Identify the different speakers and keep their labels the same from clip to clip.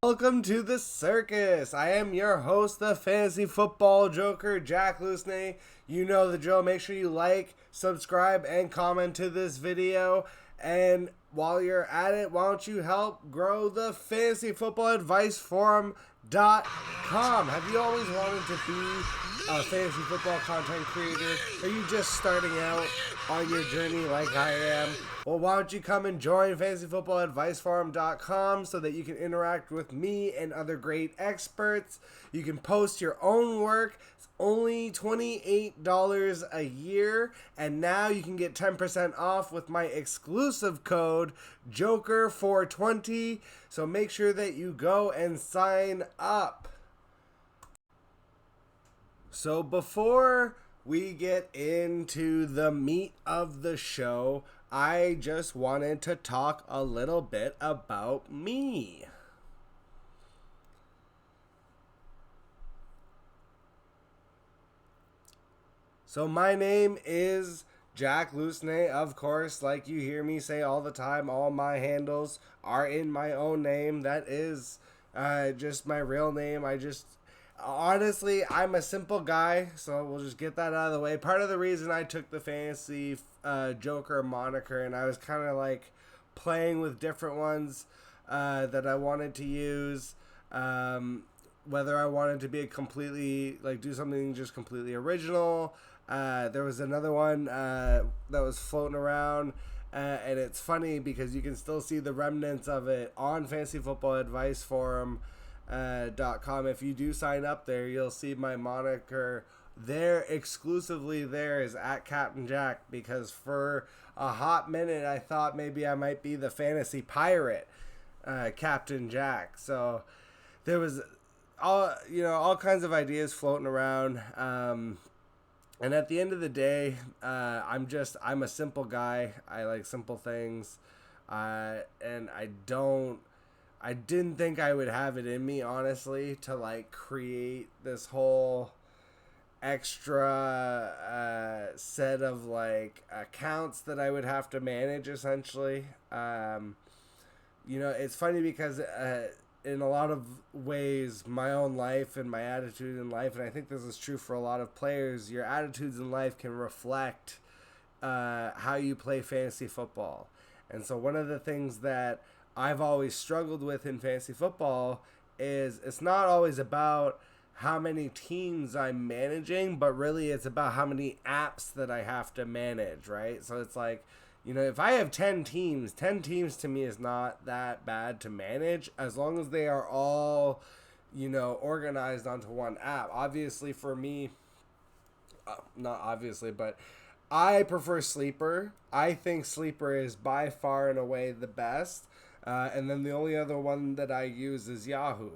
Speaker 1: Welcome to the circus. I am your host, the fantasy football joker, Jack Lusney. You know the drill. Make sure you like, subscribe, and comment to this video. And while you're at it, why don't you help grow the fantasy football advice forum.com? Have you always wanted to be a fantasy football content creator? Are you just starting out on your journey like I am? Well, why don't you come and join fantasyfootballadviceforum.com so that you can interact with me and other great experts. You can post your own work. It's only $28 a year. And now you can get 10% off with my exclusive code JOKER420. So make sure that you go and sign up. So before we get into the meat of the show, I just wanted to talk a little bit about me. So my name is Jack Lusney, of course, like you hear me say all the time. All my handles are in my own name. That is just my real name. Honestly, I'm a simple guy, so we'll just get that out of the way. Part of the reason I took the fantasy Joker moniker, and I was kind of like playing with different ones that I wanted to use, whether I wanted to be a completely, like, do something just completely original. There was another one that was floating around, and it's funny because you can still see the remnants of it on Fantasy Football Advice Forum. .com. If you do sign up there, you'll see my moniker there. Exclusively there is at Captain Jack, because for a hot minute I thought maybe I might be the fantasy pirate, Captain Jack. So there was all kinds of ideas floating around, and at the end of the day, I'm a simple guy. I like simple things, and I didn't think I would have it in me, honestly, to like create this whole extra set of like accounts that I would have to manage, essentially. It's funny because in a lot of ways, my own life and my attitude in life, and I think this is true for a lot of players, your attitudes in life can reflect how you play fantasy football. And so one of the things that I've always struggled with in fantasy football is it's not always about how many teams I'm managing, but really it's about how many apps that I have to manage, right? So it's like, if I have 10 teams to me is not that bad to manage, as long as they are all, organized onto one app. Obviously for me, not obviously, but I prefer Sleeper. I think Sleeper is by far and away the best. And then the only other one that I use is Yahoo.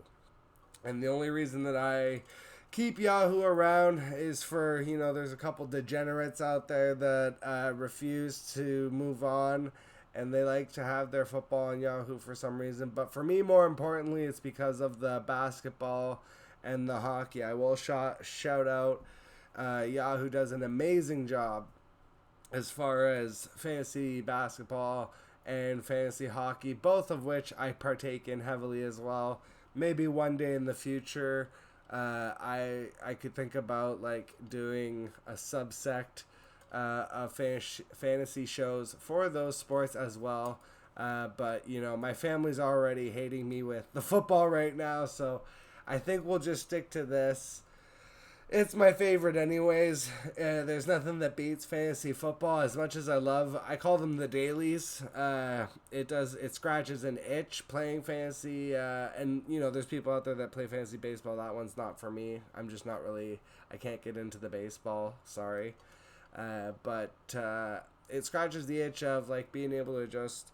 Speaker 1: And the only reason that I keep Yahoo around is for, there's a couple degenerates out there that refuse to move on, and they like to have their football on Yahoo for some reason. But for me, more importantly, it's because of the basketball and the hockey. I will shout out Yahoo does an amazing job as far as fantasy basketball and fantasy hockey, both of which I partake in heavily as well. Maybe one day in the future, I could think about like doing a subsect of fantasy shows for those sports as well. But my family's already hating me with the football right now, so I think we'll just stick to this. It's my favorite anyways. There's nothing that beats fantasy football. As much as I call them the dailies. It scratches an itch playing fantasy. And there's people out there that play fantasy baseball. That one's not for me. I'm just not really, I can't get into the baseball. Sorry. But it scratches the itch of like being able to just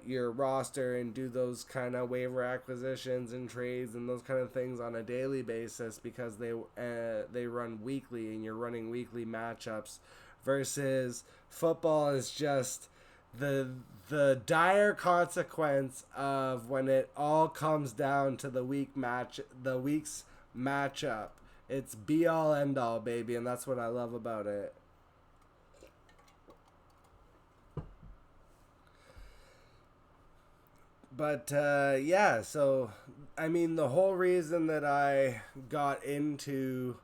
Speaker 1: your roster and do those kind of waiver acquisitions and trades and those kind of things on a daily basis, because they run weekly and you're running weekly matchups, versus football is just the dire consequence of when it all comes down to the week's matchup. It's be all end all, baby, and that's what I love about it. But yeah, so I mean, the whole reason that I got into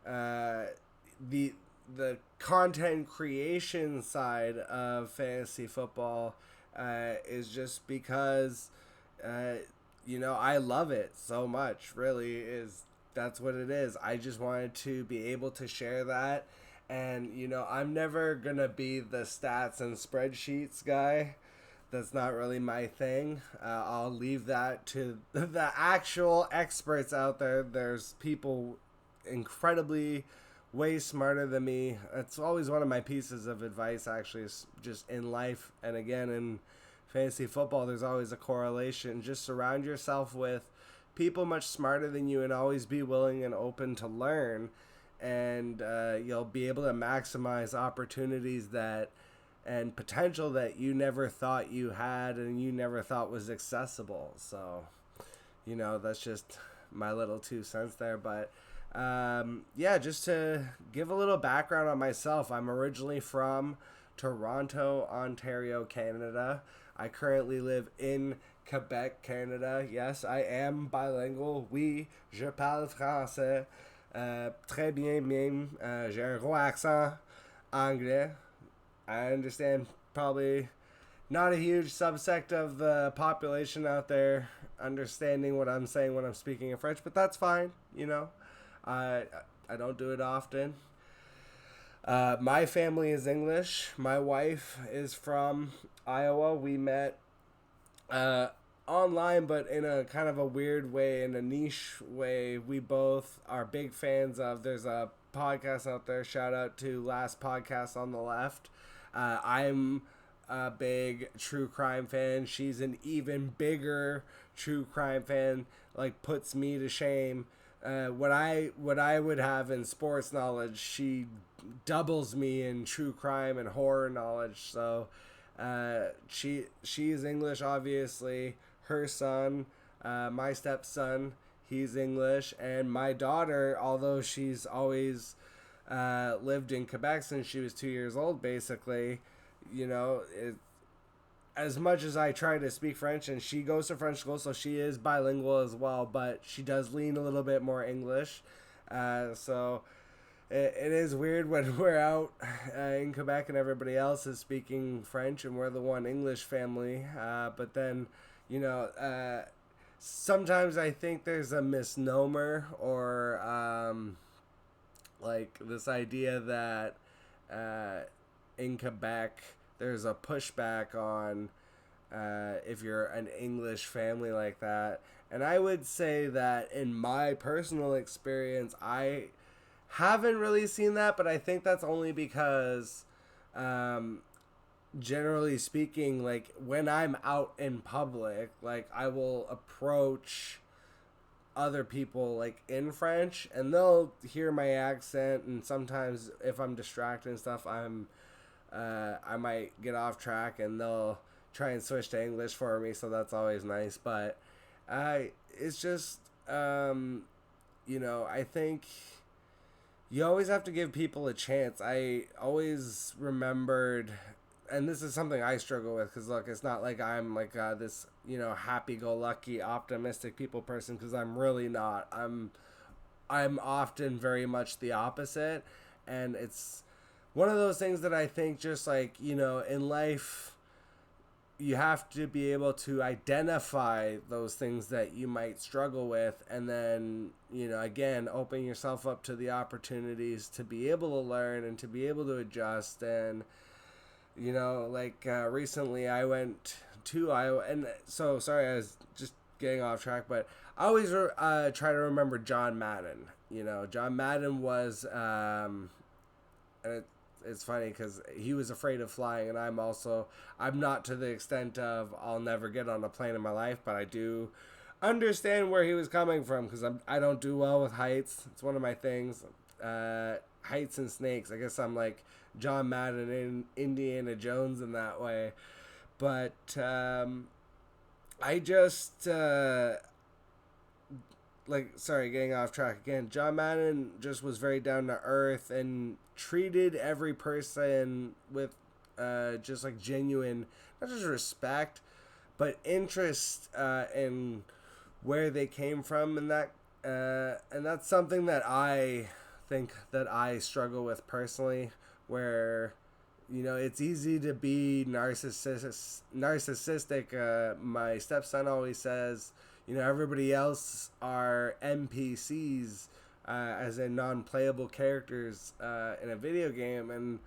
Speaker 1: uh, the content creation side of fantasy football is just because uh, I love it so much. Really, is that's what it is. I just wanted to be able to share that, and I'm never gonna be the stats and spreadsheets guy. That's not really my thing. I'll leave that to the actual experts out there. There's people incredibly way smarter than me. It's always one of my pieces of advice, actually, is just in life. And again, in fantasy football, there's always a correlation. Just surround yourself with people much smarter than you and always be willing and open to learn. And you'll be able to maximize opportunities that and potential that you never thought you had and you never thought was accessible. So, that's just my little 2 cents there. But yeah, just to give a little background on myself, I'm originally from Toronto, Ontario, Canada. I currently live in Quebec, Canada. Yes, I am bilingual. Oui, je parle français. Très bien, même. J'ai un gros accent anglais. I understand probably not a huge subsect of the population out there understanding what I'm saying when I'm speaking in French, but that's fine. I I don't do it often. My family is English. My wife is from Iowa. We met uh, online, but in a kind of a weird way, in a niche way. We both are big fans of. There's a podcast out there. Shout out to Last Podcast on the Left. I'm a big true crime fan. She's an even bigger true crime fan. Like, puts me to shame. What I would have in sports knowledge, she doubles me in true crime and horror knowledge. So, she is English, obviously. Her son, my stepson, he's English, and my daughter, although she's always lived in Quebec since she was 2 years old, basically, as much as I try to speak French, and she goes to French school, so she is bilingual as well, but she does lean a little bit more English. So it is weird when we're out in Quebec and everybody else is speaking French and we're the one English family. But then, sometimes I think there's a misnomer or like this idea that in Quebec there's a pushback on if you're an English family like that. And I would say that in my personal experience, I haven't really seen that, but I think that's only because, generally speaking, like when I'm out in public, like I will approach other people like in French and they'll hear my accent, and sometimes if I'm distracted and stuff, I might get off track and they'll try and switch to English for me, so that's always nice. But it's just I think you always have to give people a chance. I always remembered, and this is something I struggle with, because look, it's not like I'm like this happy-go-lucky optimistic people person, because I'm really not. I'm often very much the opposite, and it's one of those things that I think just like, in life, you have to be able to identify those things that you might struggle with, and then, again, open yourself up to the opportunities to be able to learn and to be able to adjust. And, recently I went to Iowa, and so, sorry, I was just getting off track, but I always try to remember John Madden. John Madden was, and it's funny because he was afraid of flying, and I'm not to the extent of I'll never get on a plane in my life, but I do understand where he was coming from, because I don't do well with heights. It's one of my things. Heights and snakes. I guess I'm like John Madden and Indiana Jones in that way. But I just sorry, getting off track again. John Madden just was very down to earth and treated every person with just like genuine, not just respect, but interest in where they came from, and that's something that I think that I struggle with personally, where it's easy to be narcissistic. My stepson always says, everybody else are NPCs, as in non-playable characters in a video game. And,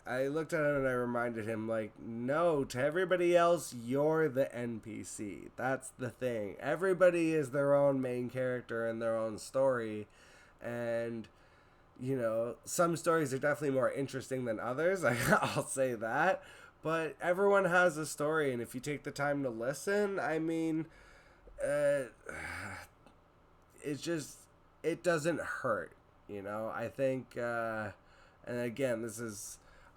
Speaker 1: I looked at him and I reminded him, like, no, to everybody else, you're the NPC. That's the thing. Everybody is their own main character and their own story. And some stories are definitely more interesting than others. I'll say that. But everyone has a story, and if you take the time to listen, I mean, it doesn't hurt. I think, and again,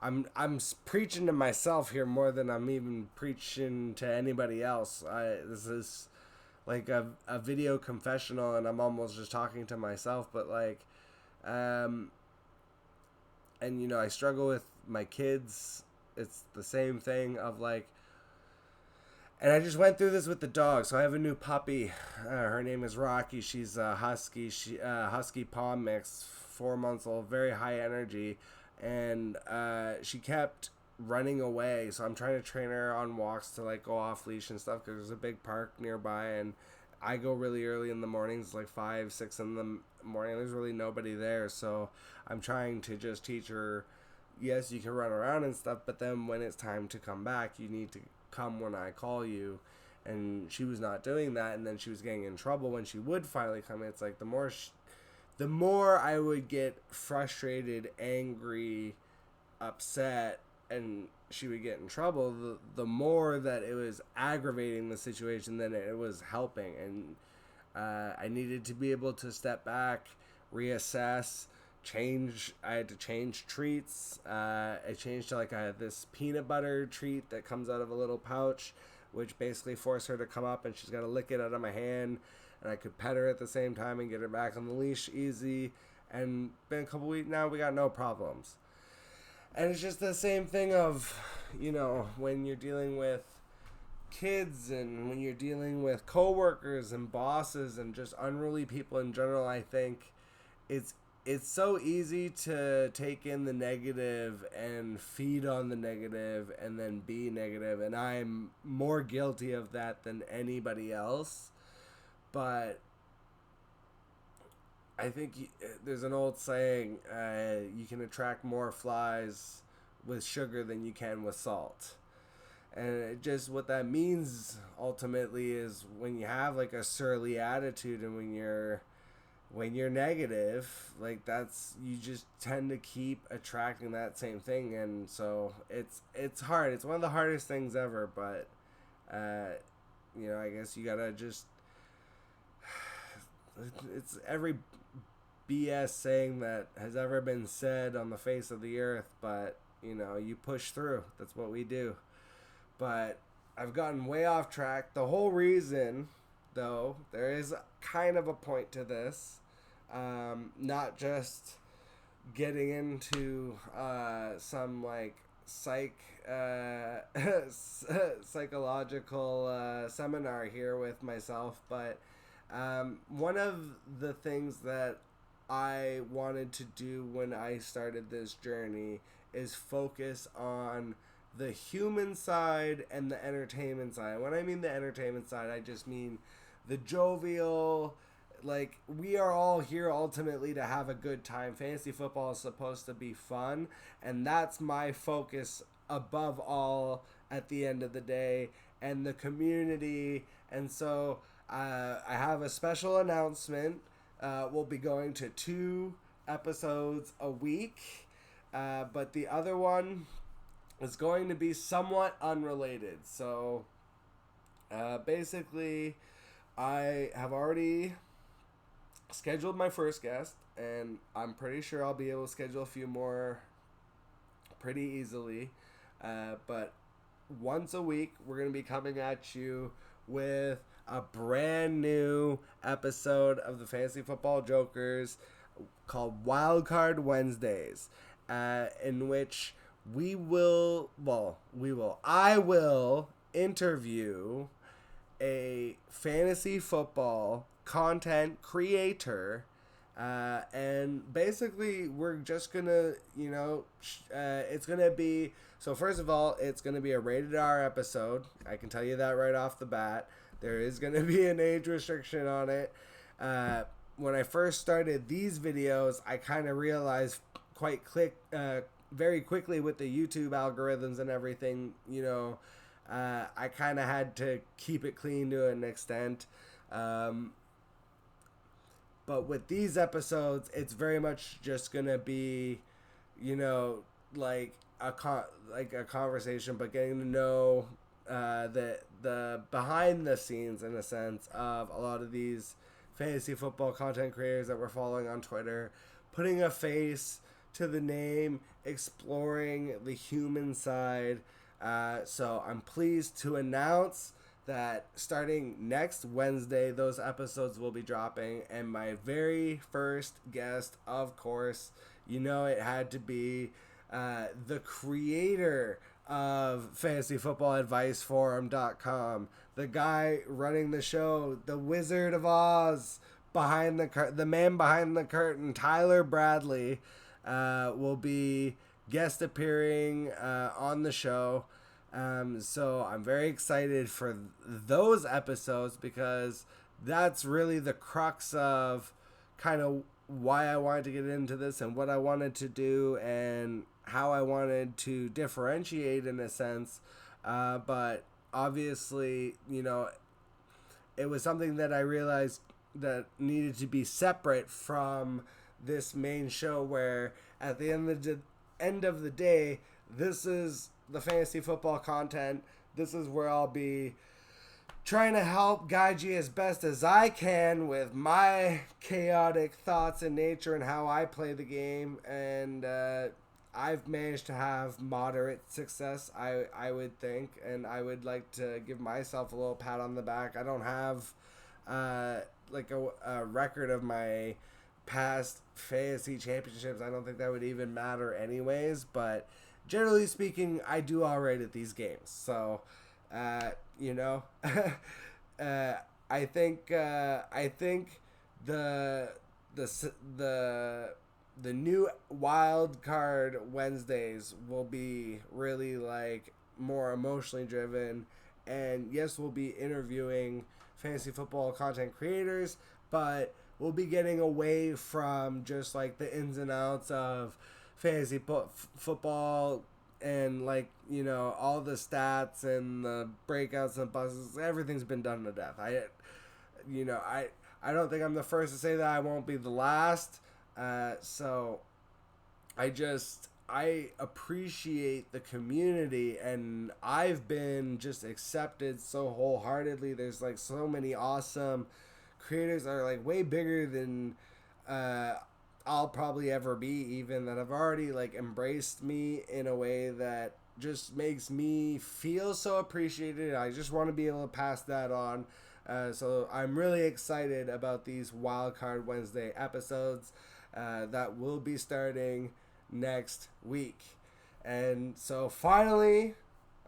Speaker 1: I'm preaching to myself here more than I'm even preaching to anybody else. This is like a video confessional, and I'm almost just talking to myself, but like, and I struggle with my kids. It's the same thing of like, and I just went through this with the dog. So I have a new puppy. Her name is Rocky. She's a husky. Husky pom mix, 4 months old, very high energy, and she kept running away. So I'm trying to train her on walks to like go off leash and stuff, because there's a big park nearby, and I go really early in the mornings, like 5, 6 in the morning. There's really nobody there, so I'm trying to just teach her, yes, you can run around and stuff, but then when it's time to come back, you need to come when I call you. And she was not doing that, and then she was getting in trouble when she would finally come in. It's like the more I would get frustrated, angry, upset, and she would get in trouble, the more that it was aggravating the situation than it was helping. And I needed to be able to step back, reassess, change. I had to change treats. I changed to like I had this peanut butter treat that comes out of a little pouch, which basically forced her to come up, and she's got to lick it out of my hand, and I could pet her at the same time and get her back on the leash easy. And been a couple weeks now, we got no problems. And it's just the same thing of, when you're dealing with kids and when you're dealing with coworkers and bosses and just unruly people in general. I think it's so easy to take in the negative and feed on the negative and then be negative, and I'm more guilty of that than anybody else. But I think there's an old saying, you can attract more flies with sugar than you can with salt. And what that means ultimately is when you have like a surly attitude and when you're negative, like you just tend to keep attracting that same thing. And so it's hard. It's one of the hardest things ever, but I guess you gotta just, it's every BS saying that has ever been said on the face of the earth, but you push through. That's what we do. But I've gotten way off track. The whole reason, though, there is kind of a point to this, not just getting into some like psychological seminar here with myself, but one of the things that I wanted to do when I started this journey is focus on the human side and the entertainment side. When I mean the entertainment side, I just mean the jovial, like, we are all here ultimately to have a good time. Fantasy football is supposed to be fun, and that's my focus above all at the end of the day, and the community. And so I have a special announcement. We'll be going to 2 episodes a week, but the other one is going to be somewhat unrelated. So basically, I have already scheduled my first guest, and I'm pretty sure I'll be able to schedule a few more pretty easily. But once a week, we're going to be coming at you with a brand new episode of the Fantasy Football Jokers called Wildcard Wednesdays, in which I will interview a fantasy football content creator. And basically, we're just gonna, it's gonna be. So, first of all, it's gonna be a rated R episode. I can tell you that right off the bat. There is gonna be an age restriction on it. When I first started these videos, I kind of realized very quickly with the YouTube algorithms and everything, I kind of had to keep it clean to an extent. But with these episodes, it's very much just gonna be, like a conversation, but getting to know the behind the scenes, in a sense, of a lot of these fantasy football content creators that we're following on Twitter, putting a face to the name, exploring the human side. So I'm pleased to announce that starting next Wednesday, those episodes will be dropping. And my very first guest, of course, it had to be the creator of fantasyfootballadviceforum.com, the guy running the show, the Wizard of Oz, the man behind the curtain, Tyler Bradley, will be guest appearing on the show. So I'm very excited for those episodes, because that's really the crux of kind of why I wanted to get into this and what I wanted to do and how I wanted to differentiate, in a sense. But obviously, it was something that I realized that needed to be separate from this main show, where at the end of the day, this is the fantasy football content. This is where I'll be trying to help guide you as best as I can with my chaotic thoughts in nature and how I play the game. And I've managed to have moderate success, I would think, and I would like to give myself a little pat on the back. I don't have like a record of my past fantasy championships. I don't think that would even matter anyways, but generally speaking, I do all right at these games. So, I think the new wild card Wednesdays will be really like more emotionally driven, and yes, we'll be interviewing fantasy football content creators, but we'll be getting away from just like the ins and outs of fantasy football and all the stats and the breakouts and busts. Everything's been done to death. I don't think I'm the first to say that. I won't be the last. So I appreciate the community, and I've been just accepted so wholeheartedly. There's like so many awesome creators that are like way bigger than I'll probably ever be, even, that have already like embraced me in a way that just makes me feel so appreciated. I just want to be able to pass that on. So I'm really excited about these Wildcard Wednesday episodes that will be starting next week. And so finally,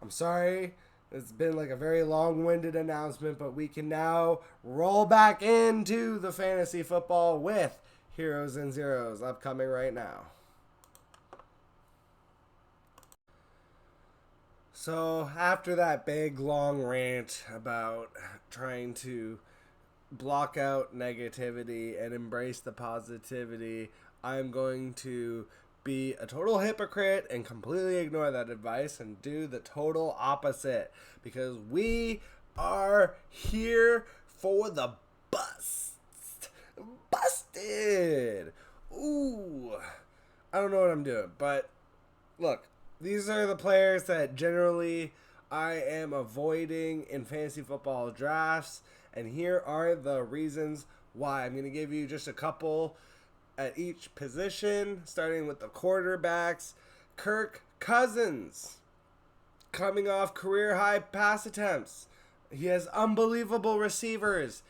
Speaker 1: I'm sorry, it's been like a very long-winded announcement, but we can now roll back into the fantasy football with Heroes and Zeros upcoming right now. So after that big long rant about trying to block out negativity and embrace the positivity, I'm going to be a total hypocrite and completely ignore that advice and do the total opposite, because we are here for the bust. Busted. Ooh, I don't know what I'm doing, but look, these are the players that generally I am avoiding in fantasy football drafts, and here are the reasons why. I'm going to give you just a couple at each position, starting with the quarterbacks. Kirk Cousins, coming off career-high pass attempts. He has unbelievable receivers.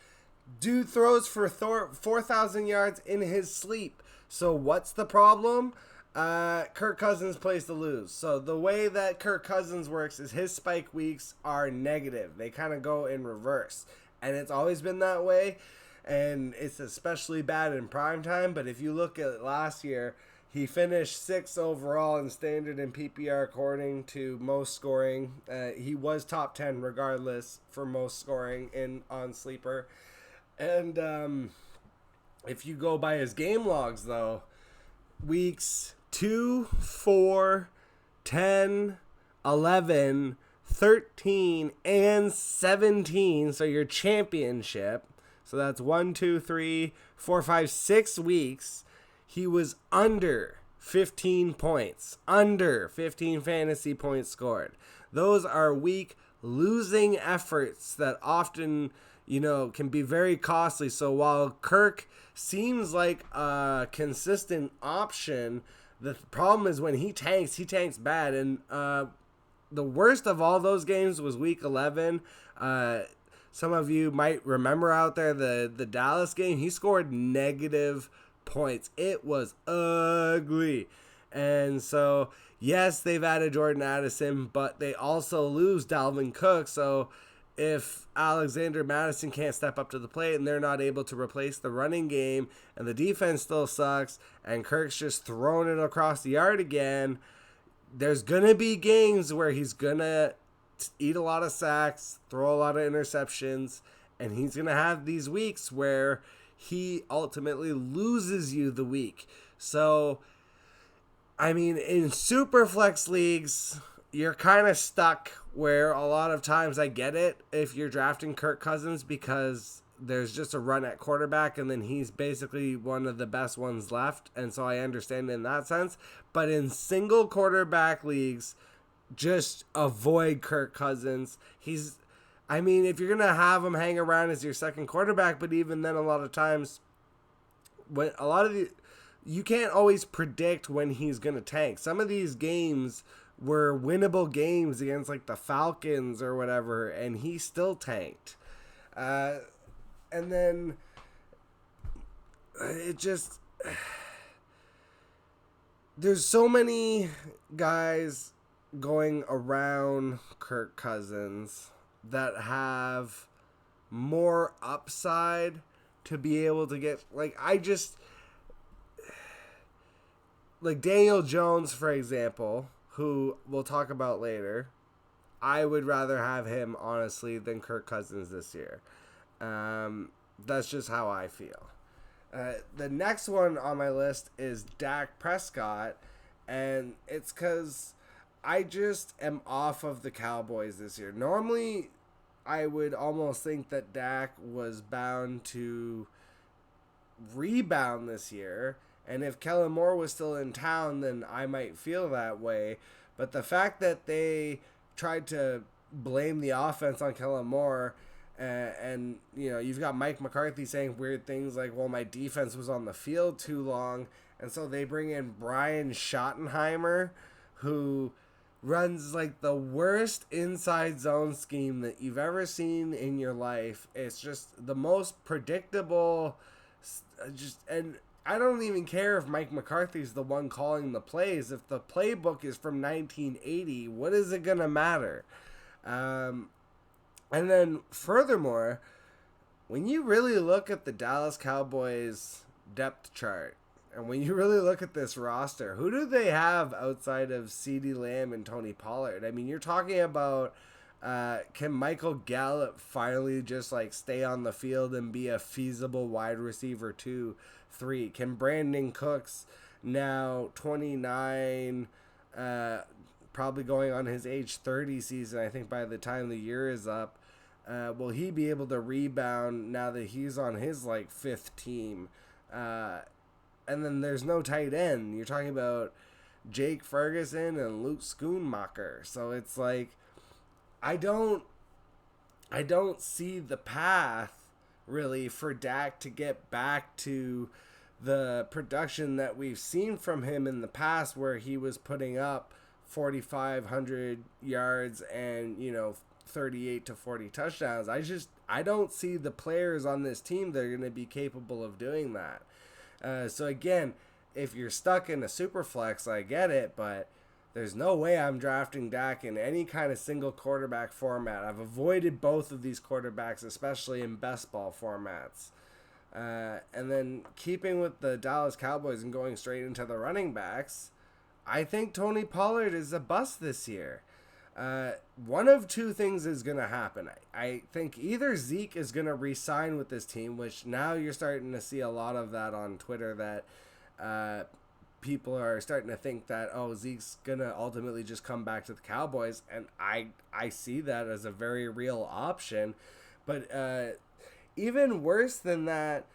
Speaker 1: Dude throws for 4,000 yards in his sleep. So what's the problem? Kirk Cousins plays to lose. So the way that Kirk Cousins works is his spike weeks are negative. They kind of go in reverse. And it's always been that way. And it's especially bad in prime time. But if you look at last year, he finished 6th overall in standard and PPR according to most scoring. He was top 10 regardless for most scoring on Sleeper. And if you go by his game logs, though, weeks 2, 4, 10, 11, 13, and 17, so your championship, so that's 1, 2, 3, 4, 5, 6 weeks, he was under 15 points, under 15 fantasy points scored. Those are weak losing efforts that often, can be very costly. So while Kirk seems like a consistent option, the problem is when he tanks bad. And the worst of all those games was week 11. Some of you might remember out there the Dallas game. He scored negative points. It was ugly. And so, yes, they've added Jordan Addison, but they also lose Dalvin Cook. So if Alexander Madison can't step up to the plate and they're not able to replace the running game and the defense still sucks and Kirk's just throwing it across the yard again, there's going to be games where he's going to eat a lot of sacks, throw a lot of interceptions, and he's going to have these weeks where he ultimately loses you the week. So, I mean, in super flex leagues, you're kind of stuck where a lot of times I get it if you're drafting Kirk Cousins because there's just a run at quarterback and then he's basically one of the best ones left. And so I understand in that sense. But in single quarterback leagues, just avoid Kirk Cousins. If you're going to have him hang around as your second quarterback, but even then a lot of times, you can't always predict when he's going to tank. Some of these games were winnable games against like the Falcons or whatever, and he still tanked. And then it just, there's so many guys going around Kirk Cousins that have more upside to be able to get, like Daniel Jones, for example, who we'll talk about later. I would rather have him, honestly, than Kirk Cousins this year. That's just how I feel. The next one on my list is Dak Prescott, and it's because I just am off of the Cowboys this year. Normally, I would almost think that Dak was bound to rebound this year. And if Kellen Moore was still in town, then I might feel that way. But the fact that they tried to blame the offense on Kellen Moore, and you've got Mike McCarthy saying weird things like, well, my defense was on the field too long. And so they bring in Brian Schottenheimer, who runs like the worst inside zone scheme that you've ever seen in your life. It's just the most predictable, and I don't even care if Mike McCarthy's the one calling the plays. If the playbook is from 1980, what is it going to matter? And then furthermore, when you really look at the Dallas Cowboys depth chart, and when you really look at this roster, who do they have outside of CeeDee Lamb and Tony Pollard? I mean, you're talking about, can Michael Gallup finally just like stay on the field and be a feasible wide receiver 2-3? Can Brandon Cooks, now 29, probably going on his age 30 season, I think by the time the year is up, will he be able to rebound now that he's on his like 5th team? And then there's no tight end. You're talking about Jake Ferguson and Luke Schoonmaker. So it's like, I don't see the path really for Dak to get back to the production that we've seen from him in the past, where he was putting up 4,500 yards and 38 to 40 touchdowns. I don't see the players on this team that are going to be capable of doing that. So again, if you're stuck in a super flex, I get it, but there's no way I'm drafting Dak in any kind of single quarterback format. I've avoided both of these quarterbacks, especially in best ball formats. And then keeping with the Dallas Cowboys and going straight into the running backs, I think Tony Pollard is a bust this year. One of two things is going to happen. I think either Zeke is going to re-sign with this team, which now you're starting to see a lot of that on Twitter, that people are starting to think that, oh, Zeke's going to ultimately just come back to the Cowboys, and I see that as a very real option. But even worse than that,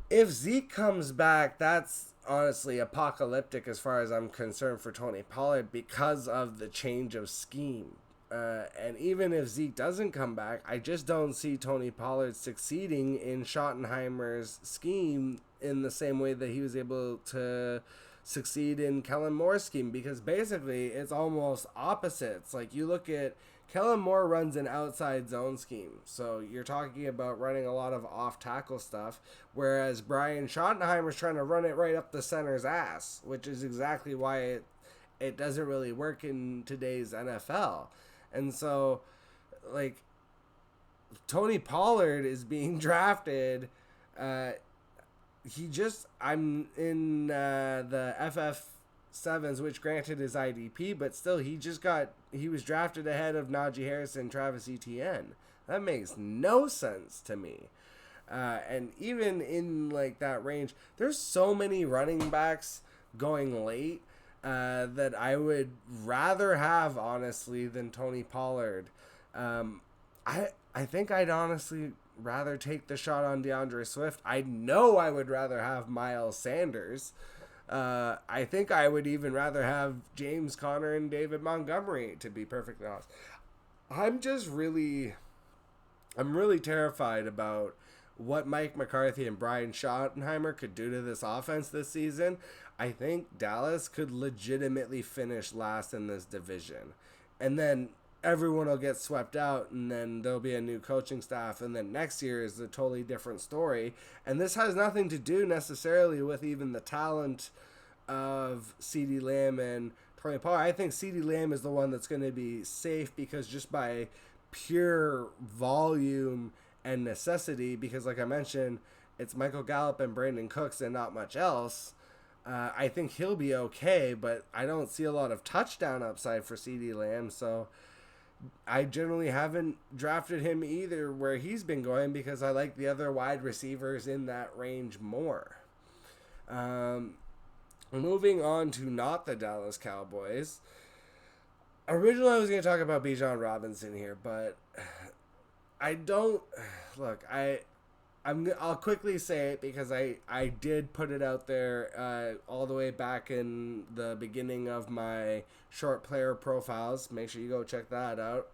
Speaker 1: if Zeke comes back, that's honestly apocalyptic as far as I'm concerned for Tony Pollard because of the change of scheme. And even if Zeke doesn't come back, I just don't see Tony Pollard succeeding in Schottenheimer's scheme in the same way that he was able to succeed in Kellen Moore's scheme, because basically it's almost opposites. Like, you look at Kellen Moore runs an outside zone scheme, so you're talking about running a lot of off-tackle stuff, whereas Brian Schottenheimer's trying to run it right up the center's ass, which is exactly why it doesn't really work in today's NFL. And so, like, Tony Pollard is being drafted. I'm in the FF7s, which granted is IDP, but still he was drafted ahead of Najee Harris and Travis Etienne. That makes no sense to me. And even in like that range, there's so many running backs going late that I would rather have, honestly, than Tony Pollard. I think I'd honestly rather take the shot on DeAndre Swift. I know I would rather have Miles Sanders. I think I would even rather have James Conner and David Montgomery, to be perfectly honest. I'm really terrified about what Mike McCarthy and Brian Schottenheimer could do to this offense this season. I think Dallas could legitimately finish last in this division. And then everyone will get swept out, and then there'll be a new coaching staff, and then next year is a totally different story. And this has nothing to do necessarily with even the talent of CeeDee Lamb and Tony Pollard. I think CeeDee Lamb is the one that's going to be safe, because just by pure volume and necessity, because like I mentioned, it's Michael Gallup and Brandon Cooks and not much else. I think he'll be okay, but I don't see a lot of touchdown upside for CeeDee Lamb, so I generally haven't drafted him either where he's been going, because I like the other wide receivers in that range more. Moving on to not the Dallas Cowboys. Originally, I was going to talk about Bijan Robinson here, but I don't... Look, I'll quickly say it, because I did put it out there all the way back in the beginning of my short player profiles. Make sure you go check that out.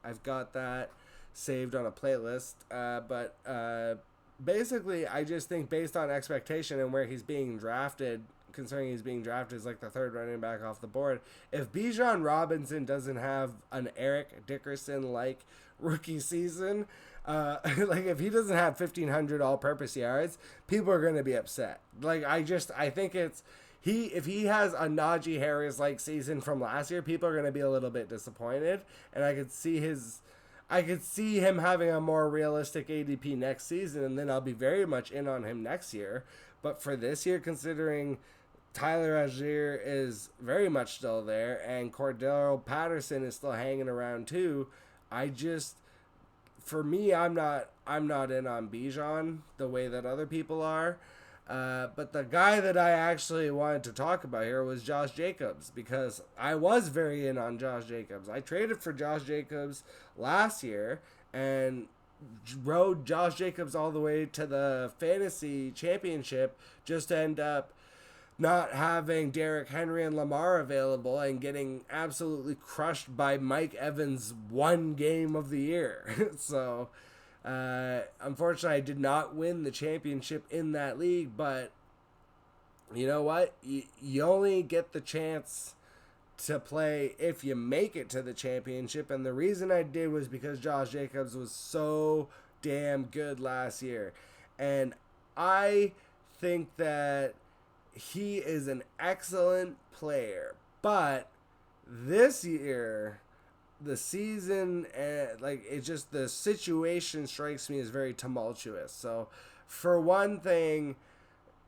Speaker 1: I've got that saved on a playlist. But basically, I just think based on expectation and where he's being drafted, considering he's being drafted as like the third running back off the board, if Bijan Robinson doesn't have an Eric Dickerson-like rookie season, like if he doesn't have 1,500 all-purpose yards, people are going to be upset. Like I think it's if he has a Najee Harris like season from last year, people are going to be a little bit disappointed, and I could see him having a more realistic ADP next season, and then I'll be very much in on him next year. But for this year, considering Tyler Algier is very much still there and Cordero Patterson is still hanging around too, for me, I'm not in on Bijan the way that other people are. But the guy that I actually wanted to talk about here was Josh Jacobs, because I was very in on Josh Jacobs. I traded for Josh Jacobs last year and rode Josh Jacobs all the way to the fantasy championship just to end up not having Derrick Henry and Lamar available and getting absolutely crushed by Mike Evans' one game of the year. So, unfortunately, I did not win the championship in that league, but you know what? You only get the chance to play if you make it to the championship, and the reason I did was because Josh Jacobs was so damn good last year. And I think that he is an excellent player. But this year, the season, it's just the situation strikes me as very tumultuous. So, for one thing,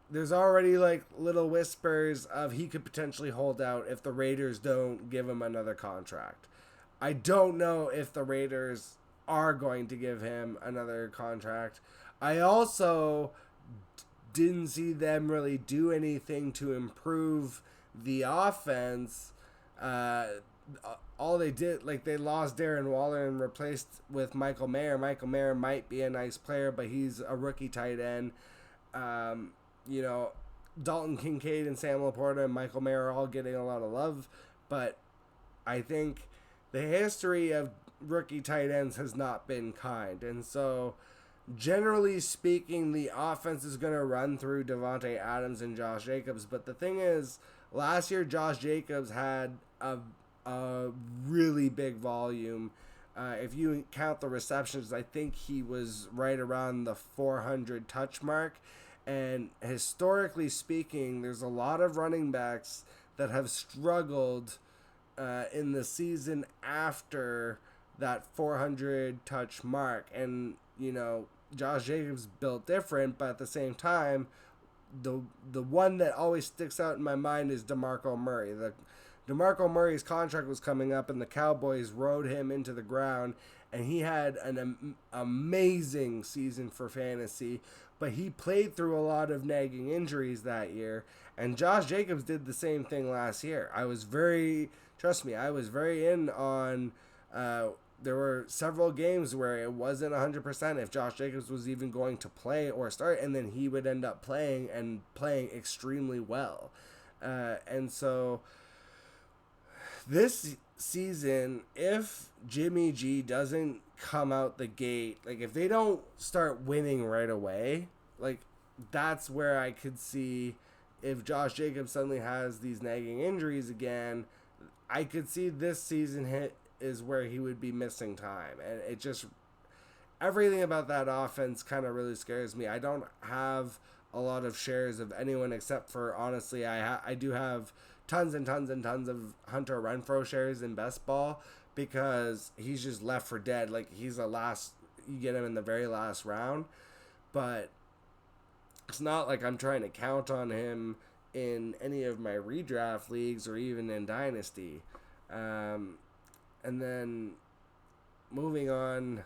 Speaker 1: there's already like little whispers of he could potentially hold out if the Raiders don't give him another contract. I don't know if the Raiders are going to give him another contract. I also didn't see them really do anything to improve the offense. All they did, like, they lost Darren Waller and replaced with Michael Mayer. Michael Mayer might be a nice player, but he's a rookie tight end. You know, Dalton Kincaid and Sam Laporta and Michael Mayer are all getting a lot of love, but I think the history of rookie tight ends has not been kind. And so, generally speaking, the offense is going to run through Devontae Adams and Josh Jacobs. But the thing is, last year Josh Jacobs had a really big volume. If you count the receptions, I think he was right around the 400 touch mark. And historically speaking, there's a lot of running backs that have struggled in the season after that 400 touch mark. And, you know, Josh Jacobs built different, but at the same time, the one that always sticks out in my mind is DeMarco Murray. DeMarco Murray's contract was coming up, and the Cowboys rode him into the ground, and he had an amazing season for fantasy, but he played through a lot of nagging injuries that year, and Josh Jacobs did the same thing last year. I was very in on, there were several games where it wasn't 100% if Josh Jacobs was even going to play or start, and then he would end up playing extremely well. And so this season, if Jimmy G doesn't come out the gate, like if they don't start winning right away, like that's where I could see if Josh Jacobs suddenly has these nagging injuries again, I could see this season is where he would be missing time. And it just, everything about that offense kind of really scares me. I don't have a lot of shares of anyone except for, honestly, I do have tons and tons and tons of Hunter Renfrow shares in best ball because he's just left for dead. Like, he's you get him in the very last round, but it's not like I'm trying to count on him in any of my redraft leagues or even in Dynasty. And then moving on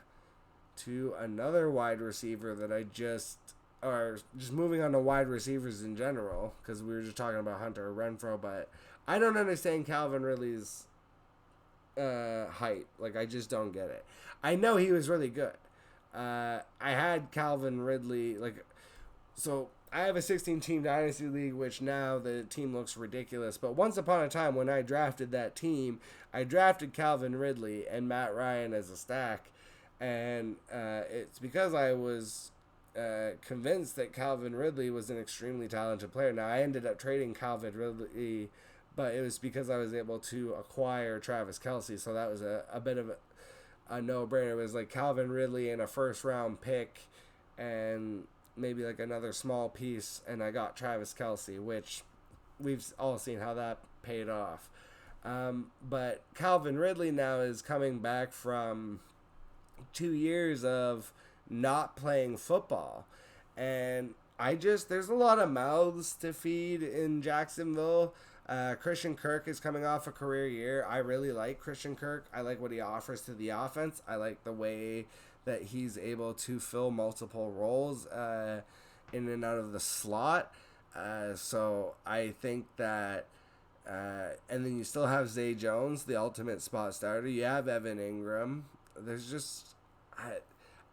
Speaker 1: to another wide receiver that just moving on to wide receivers in general, because we were just talking about Hunter Renfrow, but I don't understand Calvin Ridley's hype. Like, I just don't get it. I know he was really good. I had Calvin Ridley, so I have a 16-team Dynasty League, which now the team looks ridiculous. But once upon a time, when I drafted that team, I drafted Calvin Ridley and Matt Ryan as a stack. And it's because I was convinced that Calvin Ridley was an extremely talented player. Now, I ended up trading Calvin Ridley, but it was because I was able to acquire Travis Kelce. So that was a bit of a no-brainer. It was like Calvin Ridley and a first-round pick and maybe like another small piece, and I got Travis Kelce, which we've all seen how that paid off. But Calvin Ridley now is coming back from 2 years of not playing football, and there's a lot of mouths to feed in Jacksonville. Christian Kirk is coming off a career year. I really like Christian Kirk. I like what he offers to the offense. I like the way that he's able to fill multiple roles in and out of the slot. So I think that, and then you still have Zay Jones, the ultimate spot starter. You have Evan Ingram. There's just,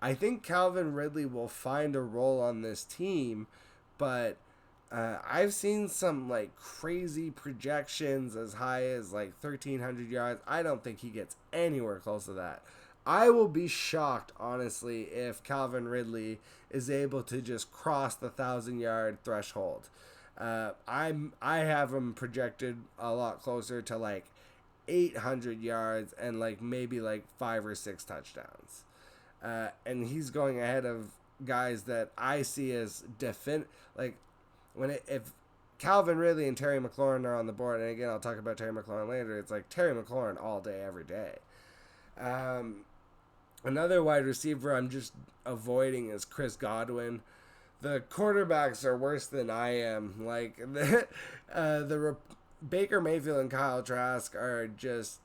Speaker 1: I think Calvin Ridley will find a role on this team, but I've seen some like crazy projections as high as like 1,300 yards. I don't think he gets anywhere close to that. I will be shocked, honestly, if Calvin Ridley is able to just cross the 1,000-yard threshold. I have him projected a lot closer to like 800 yards and like maybe like 5 or 6 touchdowns. And he's going ahead of guys that I see as if Calvin Ridley and Terry McLaurin are on the board. And again, I'll talk about Terry McLaurin later. It's like Terry McLaurin all day, every day. Another wide receiver I'm just avoiding is Chris Godwin. The quarterbacks are worse than I am. Like, Baker Mayfield and Kyle Trask are just,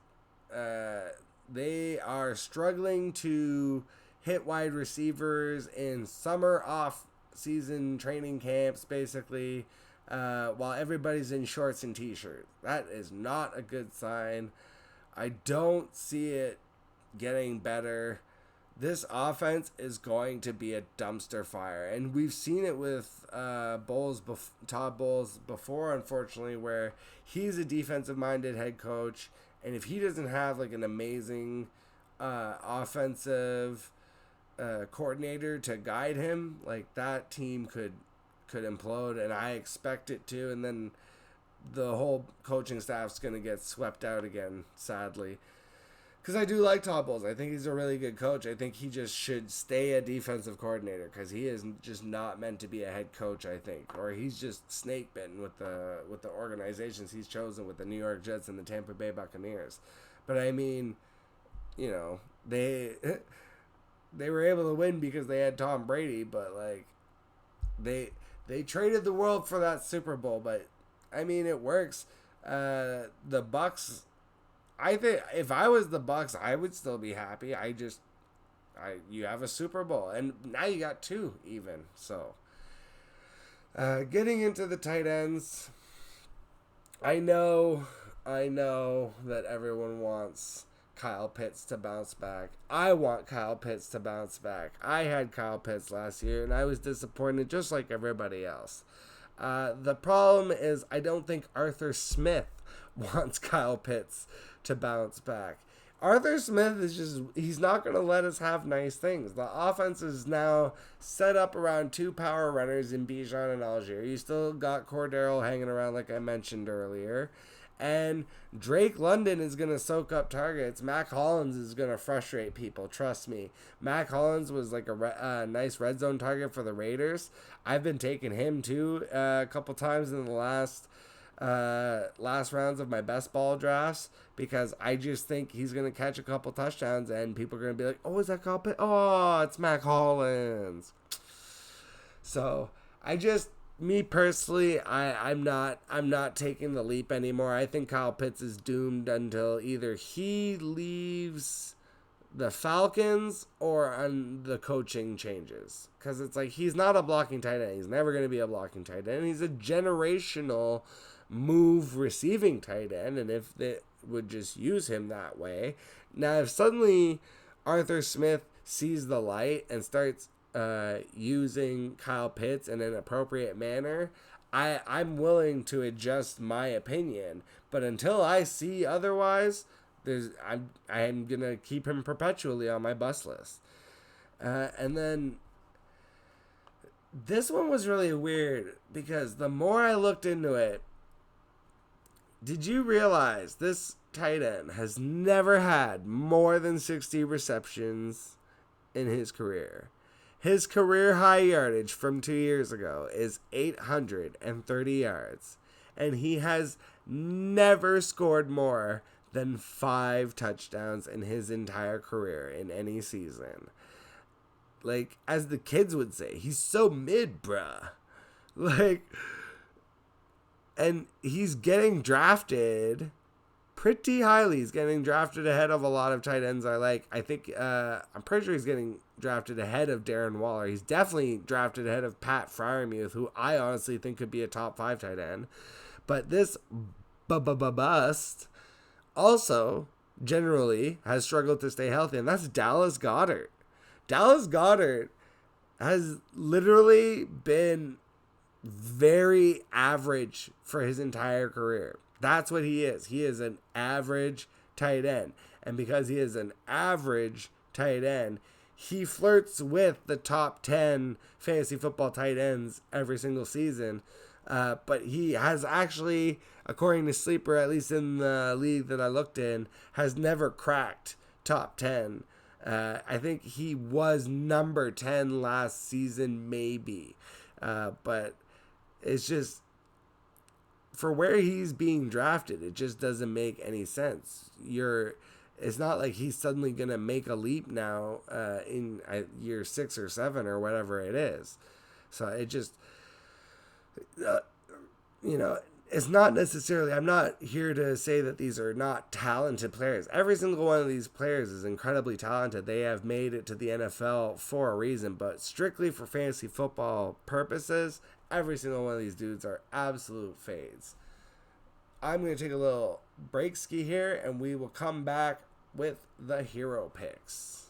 Speaker 1: they are struggling to hit wide receivers in summer off-season training camps, basically, while everybody's in shorts and t-shirts. That is not a good sign. I don't see it getting better. This offense is going to be a dumpster fire, and we've seen it with Todd Bowles before, unfortunately, where he's a defensive-minded head coach, and if he doesn't have like an amazing offensive coordinator to guide him, like that team could implode, and I expect it to, and then the whole coaching staff's going to get swept out again, sadly. Because I do like Todd Bowles. I think he's a really good coach. I think he just should stay a defensive coordinator because he is just not meant to be a head coach, I think. Or he's just snake bitten with the organizations he's chosen with the New York Jets and the Tampa Bay Buccaneers. But I mean, you know, they were able to win because they had Tom Brady, but like they traded the world for that Super Bowl. But I mean, it works. The Bucs. I think if I was the Bucs, I would still be happy. You have a Super Bowl, and now you got two even. So, getting into the tight ends, I know that everyone wants Kyle Pitts to bounce back. I want Kyle Pitts to bounce back. I had Kyle Pitts last year, and I was disappointed just like everybody else. The problem is I don't think Arthur Smith wants Kyle Pitts to bounce back. Arthur Smith he's not going to let us have nice things. The offense is now set up around two power runners in Bijan and Algier. You still got Cordero hanging around like I mentioned earlier. And Drake London is going to soak up targets. Mac Hollins is going to frustrate people. Trust me. Mac Hollins was like a nice red zone target for the Raiders. I've been taking him too a couple times in the last rounds of my best ball drafts because I just think he's going to catch a couple touchdowns and people are going to be like, oh, is that Kyle Pitts? Oh, it's Mac Hollins. So me personally, I'm not taking the leap anymore. I think Kyle Pitts is doomed until either he leaves the Falcons or the coaching changes. Because it's like he's not a blocking tight end. He's never going to be a blocking tight end. He's a generational move receiving tight end, and if they would just use him that way. Now, if suddenly Arthur Smith sees the light and starts using Kyle Pitts in an appropriate manner, I'm willing to adjust my opinion. But until I see otherwise, I'm gonna keep him perpetually on my bus list. And then this one was really weird because the more I looked into it, did you realize this tight end has never had more than 60 receptions in his career? His career high yardage from 2 years ago is 830 yards, and he has never scored more than 5 touchdowns in his entire career in any season. Like, as the kids would say, he's so mid, bruh. Like, and he's getting drafted pretty highly. He's getting drafted ahead of a lot of tight ends I like. I think, I'm pretty sure he's getting drafted ahead of Darren Waller. He's definitely drafted ahead of Pat Freiermuth, who I honestly think could be a top 5 tight end. But this bust also generally has struggled to stay healthy, and that's Dallas Goedert. Dallas Goedert has literally been very average for his entire career. That's what he is. He is an average tight end. And because he is an average tight end, he flirts with the top 10 fantasy football tight ends every single season. But he has actually, according to Sleeper, at least in the league that I looked in, has never cracked top 10. I think he was number 10 last season, maybe. But it's just, for where he's being drafted, it just doesn't make any sense. It's not like he's suddenly gonna make a leap now in year 6 or 7 or whatever it is. So it just, you know, it's not necessarily, I'm not here to say that these are not talented players. Every single one of these players is incredibly talented. They have made it to the NFL for a reason, but strictly for fantasy football purposes, every single one of these dudes are absolute fades. I'm going to take a little break ski here, and we will come back with the hero picks.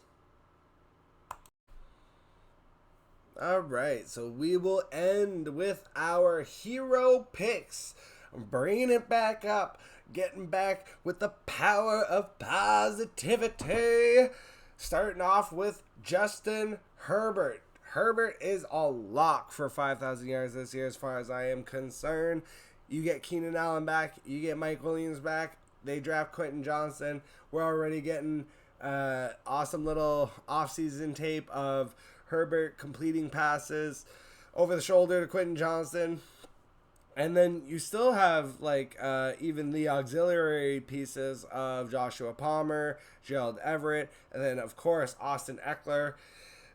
Speaker 1: All right, so we will end with our hero picks. I'm bringing it back up, getting back with the power of positivity. Starting off with Justin Herbert. Herbert is a lock for 5,000 yards this year as far as I am concerned. You get Keenan Allen back, you get Mike Williams back, they draft Quentin Johnson. We're already getting awesome little offseason tape of Herbert completing passes over the shoulder to Quentin Johnson. And then you still have even the auxiliary pieces of Joshua Palmer, Gerald Everett, and then of course Austin Eckler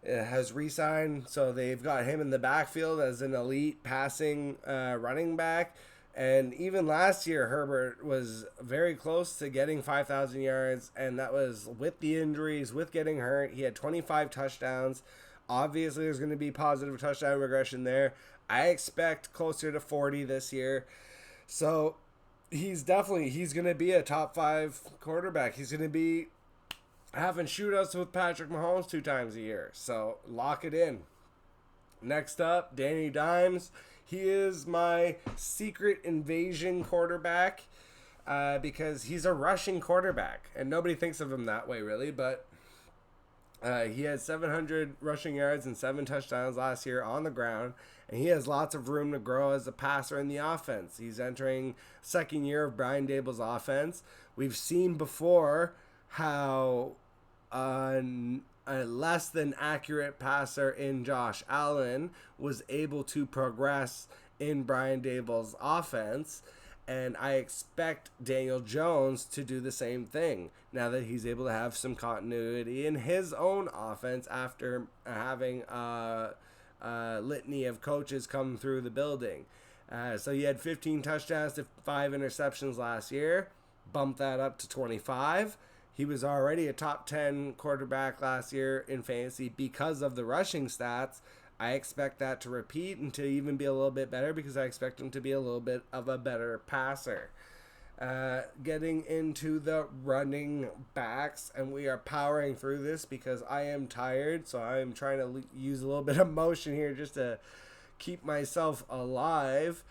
Speaker 1: has re-signed, so they've got him in the backfield as an elite passing running back. And even last year, Herbert was very close to getting 5,000 yards, and that was with the injuries, with getting hurt. He had 25 touchdowns. Obviously, there's going to be positive touchdown regression there. I expect closer to 40 this year. So he's going to be a top 5 quarterback. He's going to be having shootouts with Patrick Mahomes 2 times a year. So lock it in. Next up, Danny Dimes. He is my secret invasion quarterback because he's a rushing quarterback. And nobody thinks of him that way, really. But he had 700 rushing yards and 7 touchdowns last year on the ground. And he has lots of room to grow as a passer in the offense. He's entering second year of Brian Daboll's offense. We've seen before how a less than accurate passer in Josh Allen was able to progress in Brian Daboll's offense, and I expect Daniel Jones to do the same thing now that he's able to have some continuity in his own offense after having a litany of coaches come through the building. So he had 15 touchdowns to 5 interceptions last year, bumped that up to 25. He was already a top 10 quarterback last year in fantasy because of the rushing stats. I expect that to repeat and to even be a little bit better because I expect him to be a little bit of a better passer. Getting into the running backs, and we are powering through this because I am tired, so I am trying to use a little bit of motion here just to keep myself alive.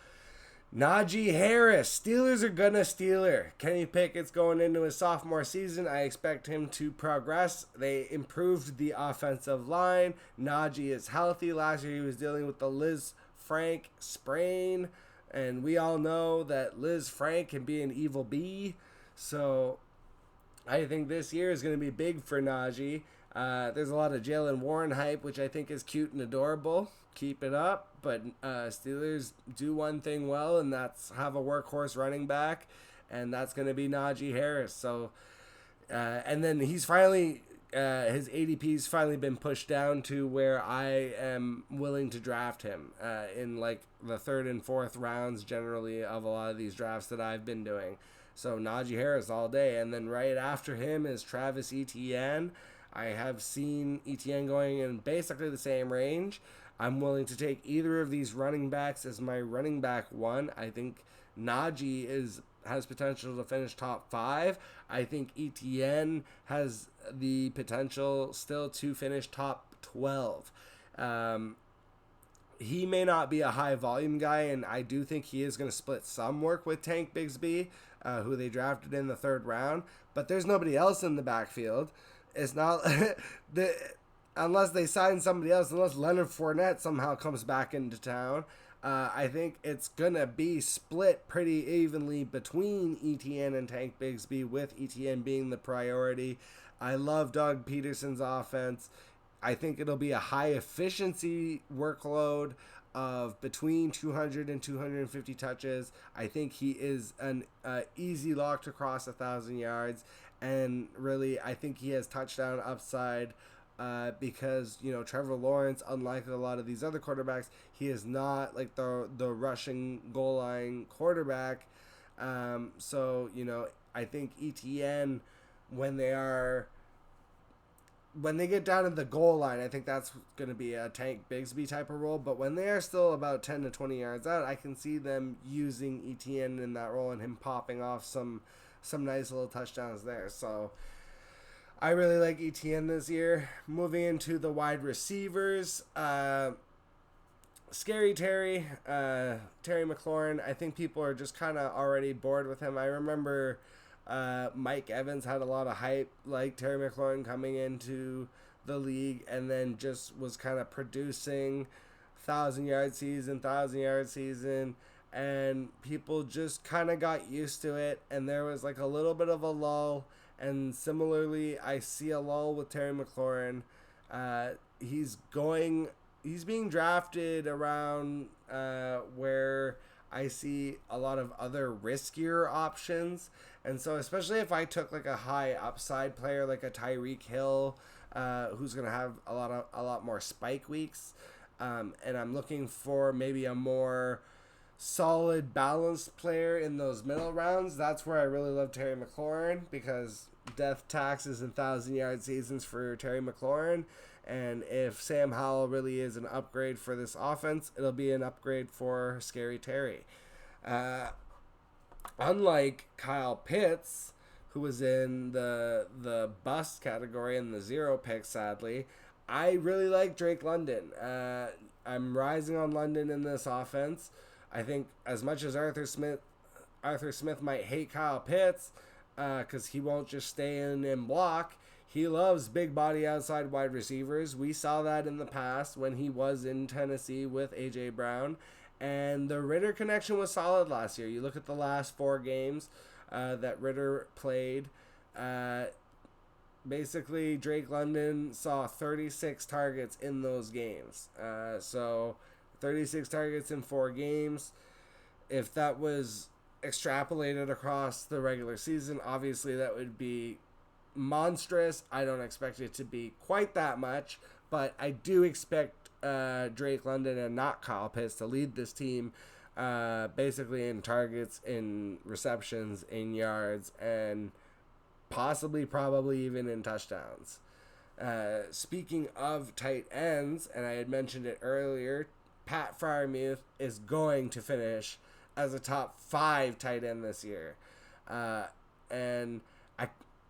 Speaker 1: Najee Harris. Steelers are gonna Steeler. Kenny Pickett's going into his sophomore season. I expect him to progress. They improved the offensive line. Najee is healthy. Last year he was dealing with the Liz Frank sprain. And we all know that Liz Frank can be an evil bee. So I think this year is going to be big for Najee. There's a lot of Jalen Warren hype, which I think is cute and adorable. Keep it up. But Steelers do one thing well, and that's have a workhorse running back. And that's going to be Najee Harris. So, and then he's finally, his ADP's finally been pushed down to where I am willing to draft him in like the 3rd and 4th rounds generally of a lot of these drafts that I've been doing. So Najee Harris all day. And then right after him is Travis Etienne. I have seen Etienne going in basically the same range. I'm willing to take either of these running backs as my running back 1. I think Najee has potential to finish top 5. I think Etienne has the potential still to finish top 12. He may not be a high volume guy, and I do think he is going to split some work with Tank Bigsby, who they drafted in the 3rd round. But there's nobody else in the backfield. It's not unless they sign somebody else, unless Leonard Fournette somehow comes back into town. I think it's going to be split pretty evenly between Etienne and Tank Bigsby, with Etienne being the priority. I love Doug Peterson's offense. I think it'll be a high efficiency workload of between 200 and 250 touches. I think he is an easy lock to cross 1,000 yards, and really, I think he has touchdown upside. Because Trevor Lawrence, unlike a lot of these other quarterbacks, he is not like the rushing goal line quarterback. So I think ETN, when they get down to the goal line, I think that's going to be a Tank Bigsby type of role. But when they are still about 10 to 20 yards out, I can see them using ETN in that role and him popping off some nice little touchdowns there. So I really like ETN this year. Moving into the wide receivers, Scary Terry, Terry McLaurin. I think people are just kind of already bored with him. I remember Mike Evans had a lot of hype like Terry McLaurin coming into the league, and then just was kind of producing 1,000-yard season, and people just kind of got used to it, and there was like a little bit of a lull. And similarly, I see a lull with Terry McLaurin. He's being drafted around where I see a lot of other riskier options. And so especially if I took like a high upside player like a Tyreek Hill, who's going to have a lot more spike weeks, and I'm looking for maybe a more solid, balanced player in those middle rounds, that's where I really love Terry McLaurin, because death taxes and 1,000-yard seasons for Terry McLaurin. And if Sam Howell really is an upgrade for this offense, it'll be an upgrade for Scary Terry. Unlike Kyle Pitts, who was in the bust category in the 0 pick, sadly, I really like Drake London. I'm rising on London in this offense. I think as much as Arthur Smith might hate Kyle Pitts because he won't just stay in and block, he loves big body outside wide receivers. We saw that in the past when he was in Tennessee with A.J. Brown. And the Ritter connection was solid last year. You look at the last 4 games that Ritter played. Basically, Drake London saw 36 targets in those games. So 36 targets in 4 games. If that was extrapolated across the regular season, obviously that would be monstrous. I don't expect it to be quite that much, but I do expect Drake London and not Kyle Pitts to lead this team basically in targets, in receptions, in yards, and probably even in touchdowns. Speaking of tight ends, and I had mentioned it earlier, Pat Freiermuth is going to finish as a top 5 tight end this year. And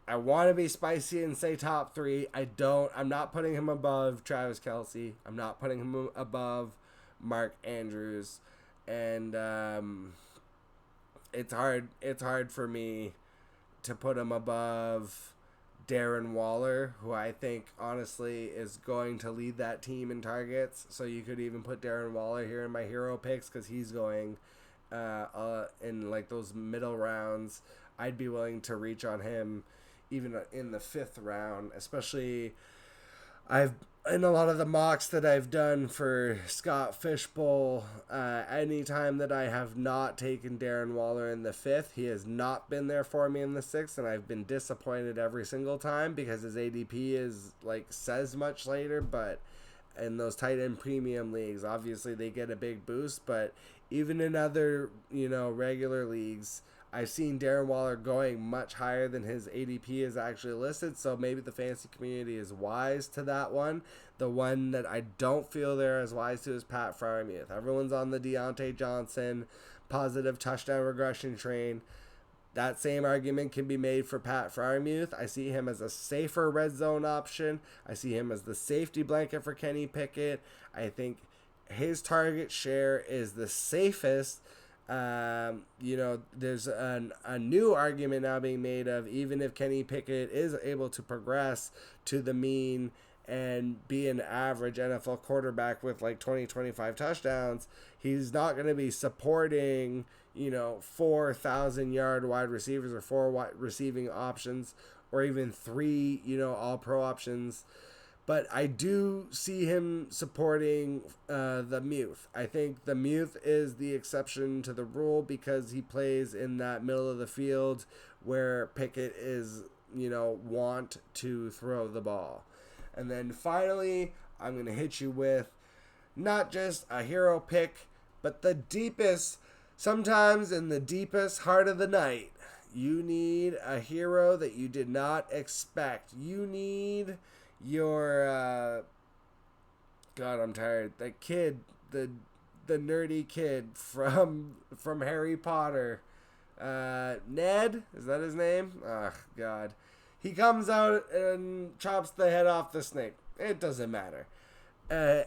Speaker 1: I want to be spicy and say top 3. I'm not putting him above Travis Kelce. I'm not putting him above Mark Andrews. And it's hard for me to put him above Darren Waller, who I think honestly is going to lead that team in targets. So you could even put Darren Waller here in my hero picks, because he's going in like those middle rounds. I'd be willing to reach on him even in the 5th round, especially in a lot of the mocks that I've done for Scott Fishbowl, anytime that I have not taken Darren Waller in the 5th, he has not been there for me in the 6th, and I've been disappointed every single time because his ADP is says much later. But in those tight end premium leagues, obviously they get a big boost, but even in other regular leagues, I've seen Darren Waller going much higher than his ADP is actually listed, so maybe the fantasy community is wise to that one. The one that I don't feel they're as wise to is Pat Freiermuth. Everyone's on the Deontay Johnson positive touchdown regression train. That same argument can be made for Pat Freiermuth. I see him as a safer red zone option. I see him as the safety blanket for Kenny Pickett. I think his target share is the safest. There's a new argument now being made of, even if Kenny Pickett is able to progress to the mean and be an average NFL quarterback with 20-25 touchdowns, he's not going to be supporting 4,000-yard wide receivers or 4 wide receiving options, or even 3 all pro options But I do see him supporting the Muth. I think the Muth is the exception to the rule because he plays in that middle of the field where Pickett is, want to throw the ball. And then finally, I'm going to hit you with not just a hero pick, but the deepest, sometimes in the deepest heart of the night, you need a hero that you did not expect. You need your God, I'm tired. That kid, the nerdy kid from Harry Potter. Ned, is that his name? Oh God. He comes out and chops the head off the snake. It doesn't matter.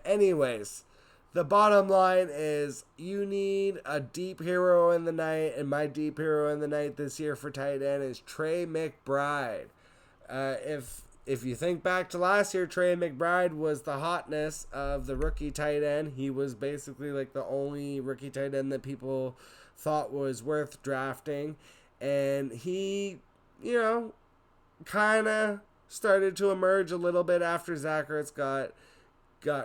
Speaker 1: Anyways, the bottom line is you need a deep hero in the night, and my deep hero in the night this year for tight end is Trey McBride. If you think back to last year, Trey McBride was the hotness of the rookie tight end. He was basically like the only rookie tight end that people thought was worth drafting. And he, kind of started to emerge a little bit after Zach Ertz got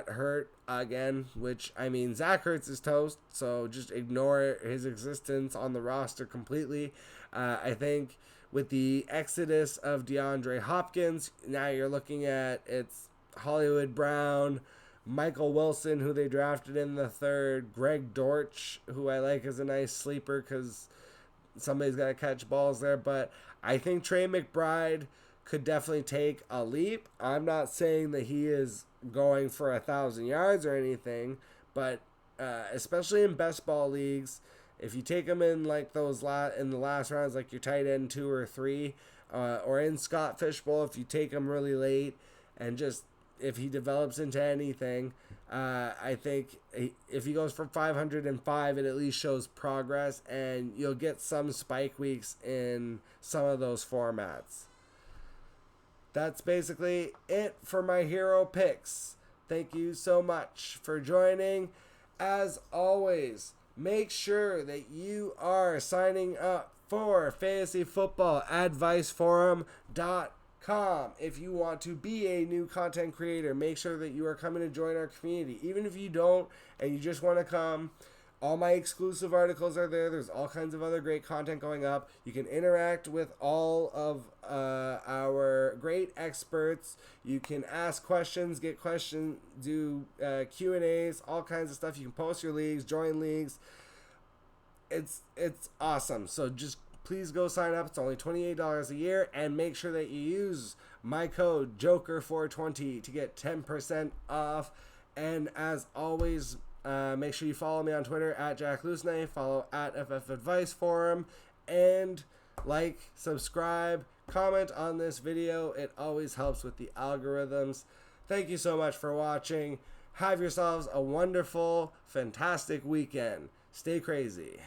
Speaker 1: hurt again, which, I mean, Zach Ertz is toast, so just ignore his existence on the roster completely. I think with the exodus of DeAndre Hopkins, now you're looking at it's Hollywood Brown, Michael Wilson, who they drafted in the third, Greg Dortch, who I like as a nice sleeper because somebody's got to catch balls there. But I think Trey McBride could definitely take a leap. I'm not saying that he is going for 1,000 yards or anything, but especially in best ball leagues, if you take him in like those in the last rounds, like your tight end 2 or 3, or in Scott Fishbowl, if you take him really late and just if he develops into anything, I think if he goes for 505, it at least shows progress, and you'll get some spike weeks in some of those formats. That's basically it for my hero picks. Thank you so much for joining. As always, make sure that you are signing up for fantasyfootballadviceforum.com. If you want to be a new content creator, make sure that you are coming to join our community. Even if you don't and you just want to come, all my exclusive articles are there. There's all kinds of other great content going up. You can interact with all of our great experts. You can ask questions, get questions, do Q&As, all kinds of stuff. You can post your leagues, join leagues. It's awesome. So just please go sign up. It's only $28 a year, and make sure that you use my code JOKER420 to get 10% off. And as always, make sure you follow me on Twitter at Jack Lusney, follow at FF Advice Forum, and like, subscribe, comment on this video. It always helps with the algorithms. Thank you so much for watching. Have yourselves a wonderful, fantastic weekend. Stay crazy.